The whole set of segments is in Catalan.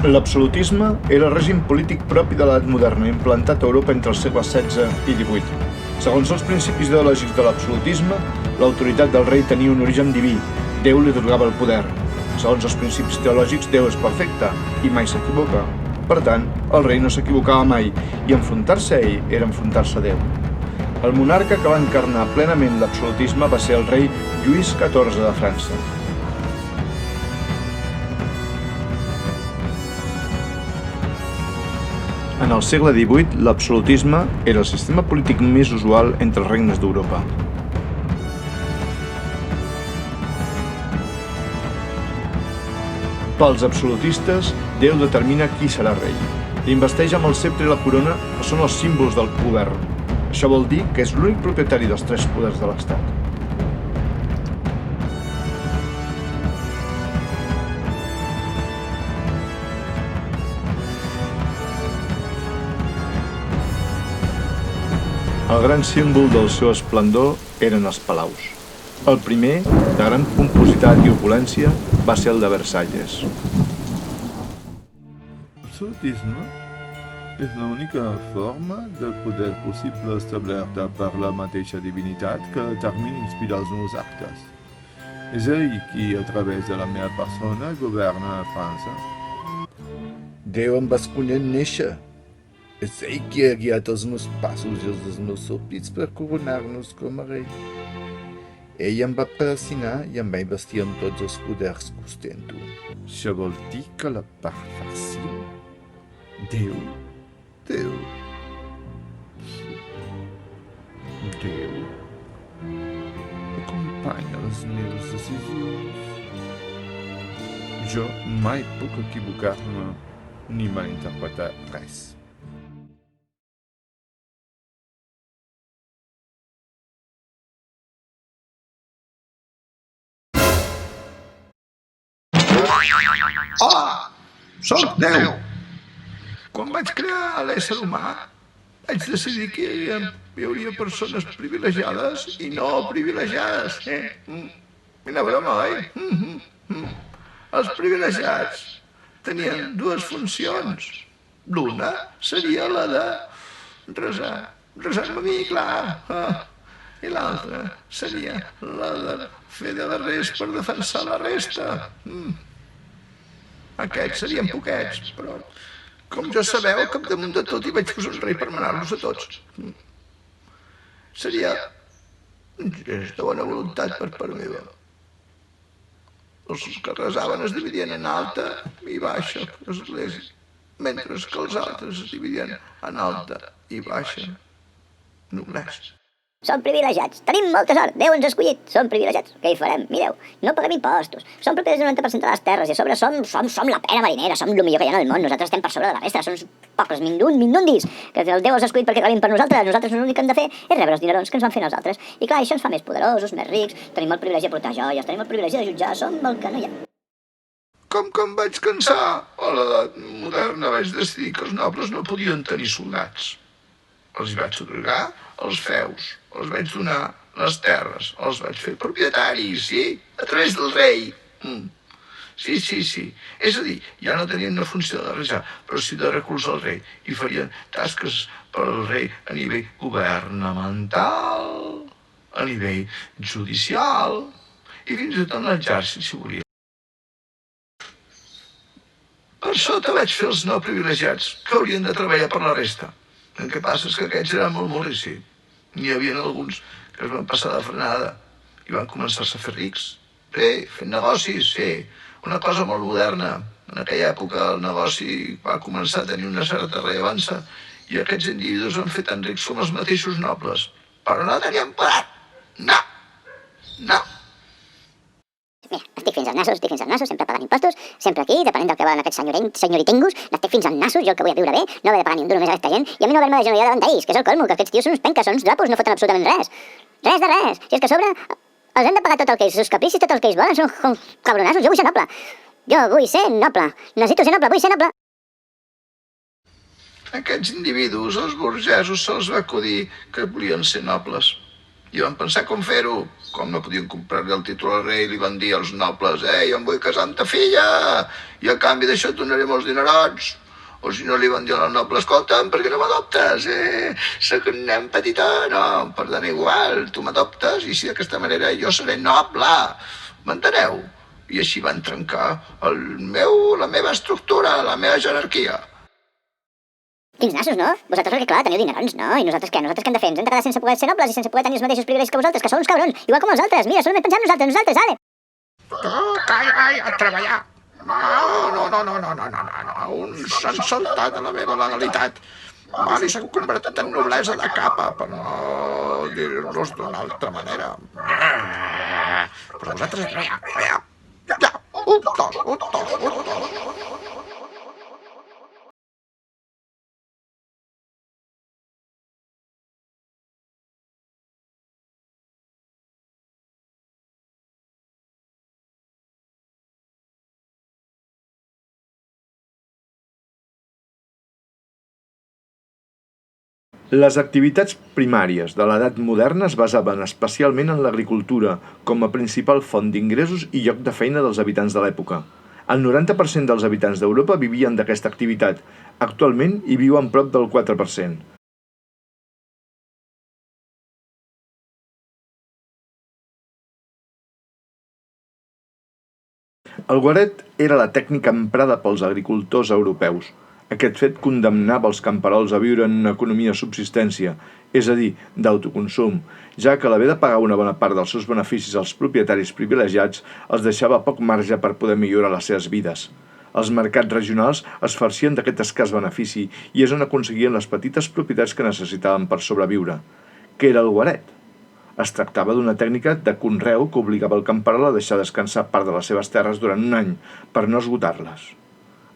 L'absolutisme era el règim polític propi de l'edat moderna, implantat a Europa entre els segles XVI i XVIII. Segons els principis ideològics de l'absolutisme, l'autoritat del rei tenia un origen diví, Déu li atorgava el poder. Segons els principis teològics, Déu és perfecte i mai s'equivoca. Per tant, el rei no s'equivocava mai, i enfrontar-se a ell era enfrontar-se a Déu. El monarca que va encarnar plenament l'absolutisme va ser el rei Lluís XIV de França. En el segle XVIII, l'absolutisme era el sistema polític més usual entre els regnes d'Europa. Pels absolutistes, Déu determina qui serà rei. L'investeix amb el ceptre i la corona, que són els símbols del govern. Això vol dir que és l'únic propietari dels tres poders de l'Estat. El gran símbol del seu esplendor eren els palaus. El primer, de gran pompositat i opulència, va ser el de Versalles. L'absolutisme és l'única forma del poder possible establerta per la mateixa divinitat que determina i inspira els nous actes. És ell qui, a través de la meva persona, governa a França. Déu em va escollir néixer. És ell qui ha guiat els meus passos i els dels meus súbdits per coronar-nos com a rei. Ell em va predestinar i em va investir amb tots els poders que ostento. Això vol dir que la perfecció... Déu? Déu. Déu acompanya les meves decisions. Jo mai puc equivocar-me ni malinterpretar res. Hola, soc Déu. Quan vaig crear l'ésser humà, vaig decidir que hi hauria persones privilegiades i no privilegiades. Quina broma, oi? Els privilegiats tenien dues funcions. L'una seria la de resar-me a mi, clar. I l'altra seria la de fer de res per defensar la resta. Aquests serien poquets, però, com ja sabeu, al capdamunt de tot hi vaig posar un rei per manar-los a tots. Seria un gest de bona voluntat per part meva. Els que resaven es dividien en alta i baixa per l'església, mentre que els altres es dividien en alta i baixa noblesa. Som privilegiats. Tenim molta sort. Déu ens ha escollit. Som privilegiats. Què hi farem? Mireu, no paguem impostos. Som propietaris del 90% de les terres i a sobre som la pera marinera. Som el millor que hi ha en el món. Nosaltres estem per sobre de la resta. Som uns pobles mindundis. Que el Déu els ha escollit perquè treballin per nosaltres. Nosaltres l'únic que hem de fer és rebre els dinerons que ens van fer nosaltres. I clar, això ens fa més poderosos, més rics. Tenim el privilegi de portar joies, tenim el privilegi de jutjar. Som el que no hi ha. Com que em vaig cansar, a l'edat moderna vaig decidir que els nobles no podien tenir soldats. Els hi vaig atorgar els feus, els vaig donar les terres, els vaig fer propietaris, sí, a través del rei. Sí. És a dir, ja no tenien una funció de rejar, però sí de recolzar el rei i farien tasques per al rei a nivell governamental, a nivell judicial i fins i tot en l'exèrcit, si volia. Per sota vaig fer els no privilegiats, que haurien de treballar per la resta. El que passa és que aquests eren molt i sí. N'hi havia alguns que es van passar de frenada i van començar-se a fer rics. Sí, fent negocis, sí. Una cosa molt moderna. En aquella època el negoci va començar a tenir una certa rellevància i aquests individus van fer tan rics com els mateixos nobles. Però no tenien poder. No. Mira, estic fins als nassos, sempre pagant impostos, sempre aquí, depenent del que volen aquests senyoritingos, n'estic fins als nassos, jo el que vull viure bé, no haver de pagar ni un duro més a aquesta gent, i a mi no haver-me de genollar davant d'ells, que és el colmo, que aquests tios són uns penques, són uns drapos, no foten absolutament res. Res de res. Si és que a sobre els hem de pagar tot el que ells, els capricis, tot el que ells volen, són com cabronassos, jo vull ser noble. Jo vull ser noble. Necessito ser noble, vull ser noble. Aquests individus, els burgesos, se'ls va acudir que volien ser nobles. I van pensar com fer-ho. Com no podien comprar-li el títol al rei, li van dir als nobles: «Ei, em vull casar amb ta filla, i a canvi d'això et donaré molts dinerots». O si no, li van dir al noble: «Escolta'm, per què no m'adoptes? Soc un nen petitó, no, per tant igual, tu m'adoptes i així d'aquesta manera jo seré noble». M'enteneu? I així van trencar la meva estructura, la meva jerarquia. Quins nassos, no? Vosaltres perquè, clar, teniu dinerons, no? I nosaltres què? Nosaltres què hem de fer? Ens hem de quedar sense poder ser nobles i sense poder tenir els mateixos privilegis que vosaltres, que sou uns cabrons, igual com els altres. Mira, solament pensem nosaltres, ale! Calla, a treballar. No. Uns s'han saltat a la meva legalitat. I s'han convertit en noblesa de capa, per no dir-los d'una altra manera. Però vosaltres a treballar. Ja, un, dos. Les activitats primàries de l'edat moderna es basaven especialment en l'agricultura com a principal font d'ingressos i lloc de feina dels habitants de l'època. El 90% dels habitants d'Europa vivien d'aquesta activitat. Actualment hi viuen prop del 4%. El guaret era la tècnica emprada pels agricultors europeus. Aquest fet condemnava els camperols a viure en una economia de subsistència, és a dir, d'autoconsum, ja que l'haver de pagar una bona part dels seus beneficis als propietaris privilegiats els deixava poc marge per poder millorar les seves vides. Els mercats regionals es farcien d'aquest escàs benefici i és on aconseguien les petites propietats que necessitaven per sobreviure. Què era el guaret? Es tractava d'una tècnica de conreu que obligava el camperol a deixar descansar part de les seves terres durant un any per no esgotar-les.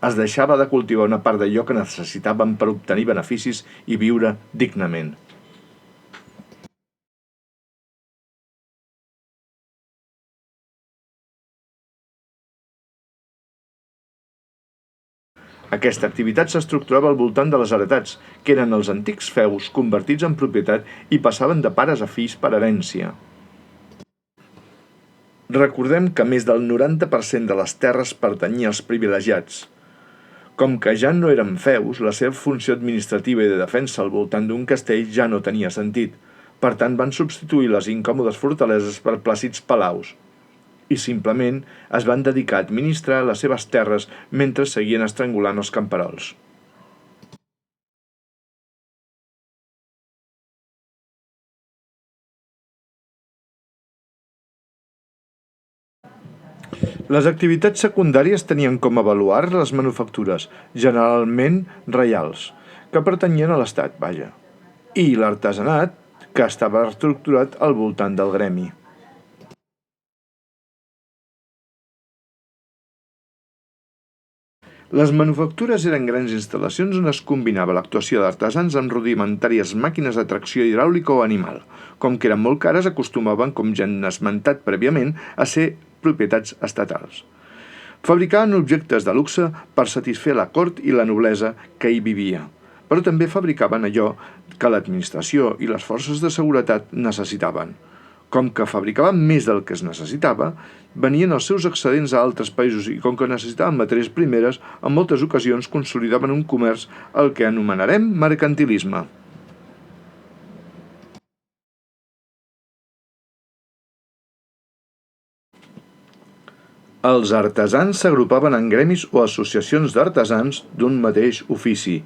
Es deixava de cultivar una part d'allò que necessitaven per obtenir beneficis i viure dignament. Aquesta activitat s'estructurava al voltant de les heretats, que eren els antics feus convertits en propietat i passaven de pares a fills per herència. Recordem que més del 90% de les terres pertanyia als privilegiats. Com que ja no eren feus, la seva funció administrativa i de defensa al voltant d'un castell ja no tenia sentit. Per tant, van substituir les incòmodes fortaleses per plàcids palaus. I simplement es van dedicar a administrar les seves terres mentre seguien estrangulant els camperols. Les activitats secundàries tenien com a baluard les manufactures, generalment reials, que pertanyien a l'estat, vaja, i l'artesanat, que estava estructurat al voltant del gremi. Les manufactures eren grans instal·lacions on es combinava l'actuació d'artesans amb rudimentàries màquines de tracció hidràulica o animal. Com que eren molt cares, acostumaven, com ja hem esmentat prèviament, a ser propietats estatals. Fabricaven objectes de luxe per satisfer la cort i la noblesa que hi vivia, però també fabricaven allò que l'administració i les forces de seguretat necessitaven. Com que fabricaven més del que es necessitava, venien els seus excedents a altres països i com que necessitaven matèries primeres, en moltes ocasions consolidaven un comerç el que anomenarem mercantilisme. Els artesans s'agrupaven en gremis o associacions d'artesans d'un mateix ofici.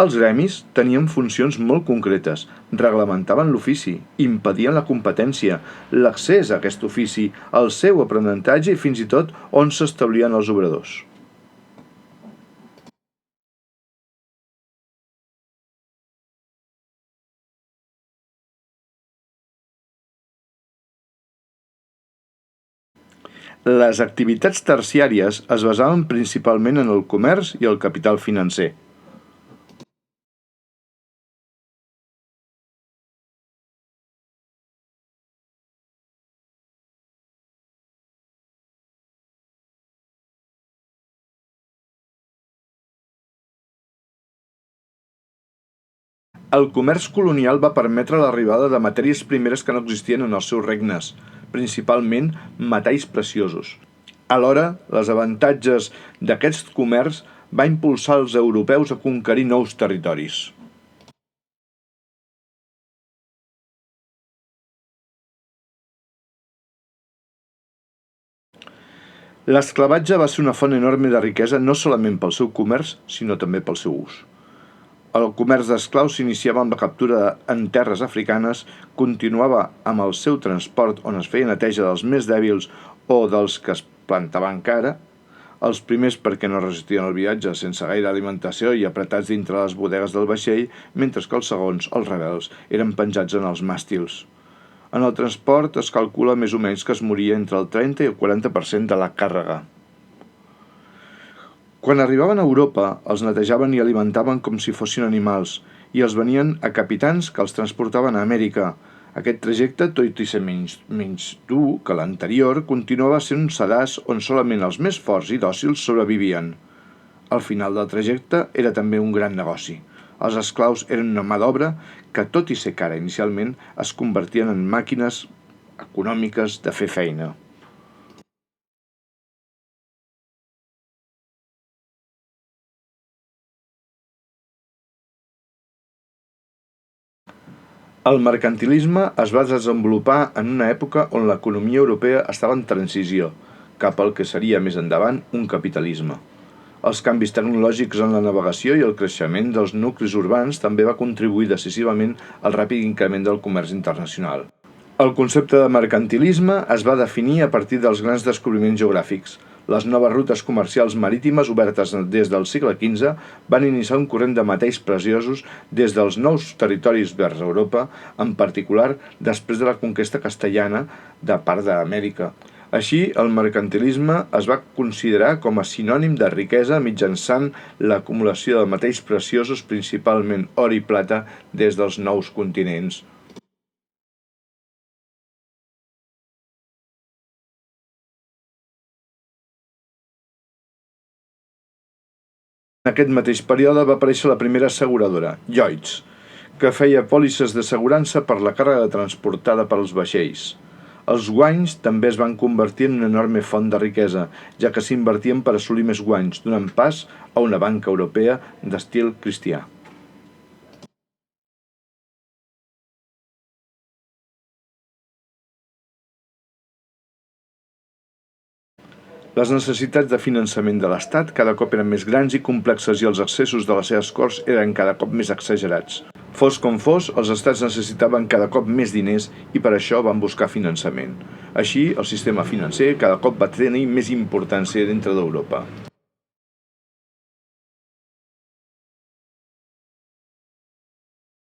Els gremis tenien funcions molt concretes, reglamentaven l'ofici, impedien la competència, l'accés a aquest ofici, el seu aprenentatge i fins i tot on s'establien els obradors. Les activitats terciàries es basaven principalment en el comerç i el capital financer. El comerç colonial va permetre l'arribada de matèries primeres que no existien en els seus regnes, principalment metalls preciosos. Alhora, els avantatges d'aquest comerç va impulsar els europeus a conquerir nous territoris. L'esclavatge va ser una font enorme de riquesa no solament pel seu comerç, sinó també pel seu ús. El comerç d'esclaus s'iniciava amb la captura en terres africanes, continuava amb el seu transport on es feia neteja dels més dèbils o dels que es plantaven cara, els primers perquè no resistien el viatge sense gaire alimentació i apretats dintre les bodegues del vaixell, mentre que els segons, els rebels, eren penjats en els màstils. En el transport es calcula més o menys que es moria entre el 30 i el 40% de la càrrega. Quan arribaven a Europa, els netejaven i alimentaven com si fossin animals, i els venien a capitans que els transportaven a Amèrica. Aquest trajecte, tot i ser menys dur que l'anterior, continuava sent un sedàs on solament els més forts i dòcils sobrevivien. Al final del trajecte era també un gran negoci. Els esclaus eren una mà d'obra que, tot i ser cara inicialment, es convertien en màquines econòmiques de fer feina. El mercantilisme es va desenvolupar en una època on l'economia europea estava en transició, cap al que seria més endavant un capitalisme. Els canvis tecnològics en la navegació i el creixement dels nuclis urbans també va contribuir decisivament al ràpid increment del comerç internacional. El concepte de mercantilisme es va definir a partir dels grans descobriments geogràfics. Les noves rutes comercials marítimes obertes des del segle XV van iniciar un corrent de metalls preciosos des dels nous territoris vers Europa, en particular després de la conquesta castellana de part d'Amèrica. Així, el mercantilisme es va considerar com a sinònim de riquesa mitjançant l'acumulació de metalls preciosos, principalment or i plata, des dels nous continents. En aquest mateix període va aparèixer la primera asseguradora, Lloyd's, que feia pòlisses d'assegurança per la càrrega transportada pels vaixells. Els guanys també es van convertir en una enorme font de riquesa, ja que s'invertien per assolir més guanys, donant pas a una banca europea d'estil cristià. Les necessitats de finançament de l'Estat cada cop eren més grans i complexes i els excessos de les seves corts eren cada cop més exagerats. Fos com fos, els estats necessitaven cada cop més diners i per això van buscar finançament. Així, el sistema financer cada cop va tenir més importància dintre d'Europa.